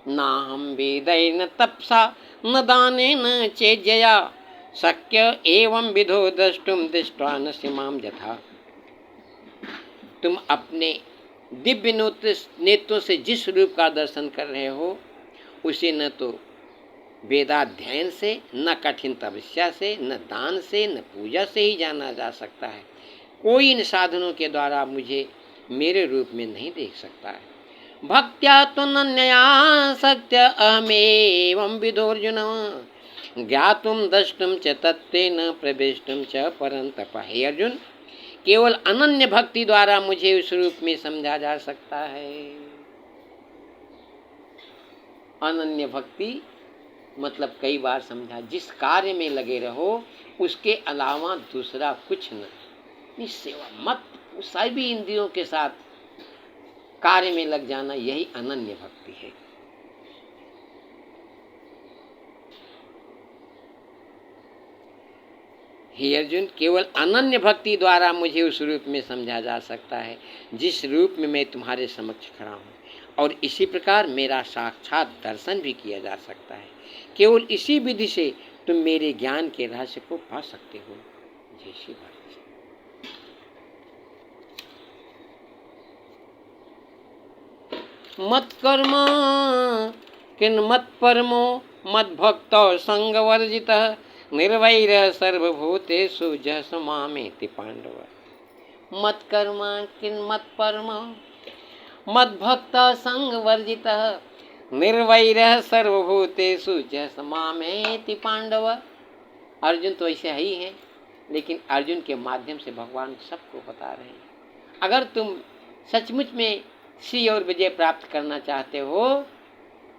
ना हम वेदै न तपसा न दाने न चेज्जया शक्य एवं विधो द्रष्टुम दृष्ट्वा न सीमाम यथा। तुम अपने दिव्य नेत्रों से जिस रूप का दर्शन कर रहे हो उसे न तो वेदाध्ययन से, न कठिन तपस्या से, न दान से, न पूजा से ही जाना जा सकता है। कोई इन साधनों के द्वारा मुझे मेरे रूप में नहीं देख सकता है। भक्त्या तो नन्या सत्य अहमेवं विदोर्जुन ज्ञातुम द्रष्टुम च तत्तेन प्रवेष्टुम च परंतप। हे अर्जुन, केवल अनन्य भक्ति द्वारा मुझे उस रूप में समझा जा सकता है। अनन्य भक्ति मतलब कई बार समझा, जिस कार्य में लगे रहो उसके अलावा दूसरा कुछ न, सेवा मत, सभी इंद्रियों के साथ कार्य में लग जाना, यही अनन्य भक्ति है। हे अर्जुन, केवल अनन्य भक्ति द्वारा मुझे उस रूप में समझा जा सकता है जिस रूप में मैं तुम्हारे समक्ष खड़ा हूँ, और इसी प्रकार मेरा साक्षात दर्शन भी किया जा सकता है। केवल इसी विधि से तुम मेरे ज्ञान के रहस्य को पा सकते हो। जय श्री बालकृष्ण। मत कर्म किन मत परमो मत भक्तो संगवर्जितः निर्वैर सर्वभूतेषु जस मामेति पांडव। मत कर्म किन मत परम मत भक्त संगवर्जितः निर्वैर सर्वभूतेषु जस मामेति पांडव। अर्जुन तो ऐसे ही है, लेकिन अर्जुन के माध्यम से भगवान सबको बता रहे हैं। अगर तुम सचमुच में श्री और विजय प्राप्त करना चाहते हो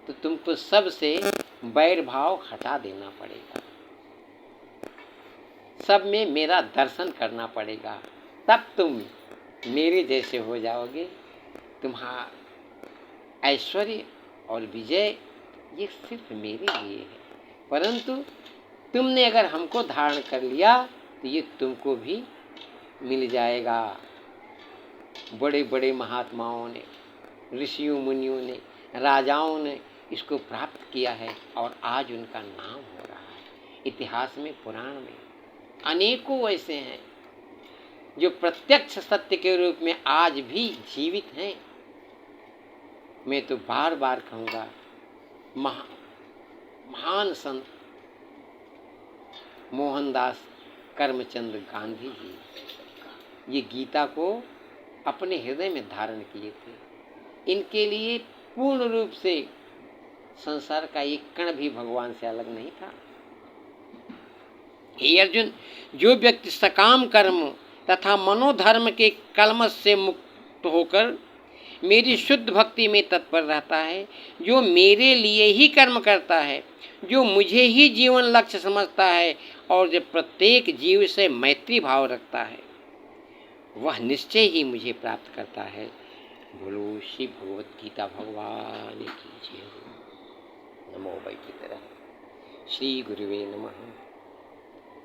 तो तुमको सबसे बैर भाव हटा देना पड़ेगा, सब में मेरा दर्शन करना पड़ेगा, तब तुम मेरे जैसे हो जाओगे। तुम्हारा ऐश्वर्य और विजय ये सिर्फ मेरे लिए है, परंतु तुमने अगर हमको धारण कर लिया तो ये तुमको भी मिल जाएगा। बड़े बड़े महात्माओं ने, ऋषियों मुनियों ने, राजाओं ने इसको प्राप्त किया है और आज उनका नाम हो रहा है। इतिहास में, पुराण में अनेकों ऐसे हैं जो प्रत्यक्ष सत्य के रूप में आज भी जीवित हैं। मैं तो बार बार कहूँगा, महान संत मोहनदास करमचंद गांधी जी ये गीता को अपने हृदय में धारण किए थे। इनके लिए पूर्ण रूप से संसार का एक कण भी भगवान से अलग नहीं था। हे अर्जुन, जो व्यक्ति सकाम कर्म तथा मनोधर्म के कलमश से मुक्त होकर मेरी शुद्ध भक्ति में तत्पर रहता है, जो मेरे लिए ही कर्म करता है, जो मुझे ही जीवन लक्ष्य समझता है और जो प्रत्येक जीव से मैत्री भाव रखता है, वह निश्चय ही मुझे प्राप्त करता है। बोलो श्री भगवत गीता भगवान की जय। नमो वै की तरह श्री गुरुवे नमः।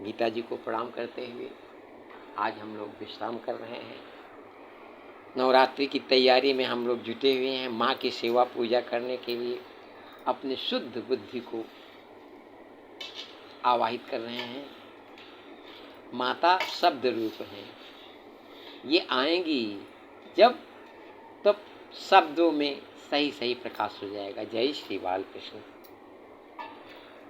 गीता जी को प्रणाम करते हुए आज हम लोग विश्राम कर रहे हैं। नवरात्रि की तैयारी में हम लोग जुटे हुए हैं, माँ की सेवा पूजा करने के लिए अपने शुद्ध बुद्धि को आवाहित कर रहे हैं। माता शब्द रूप है, ये आएंगी जब तब शब्दों में सही सही प्रकाश हो जाएगा। जय श्री बाल कृष्ण।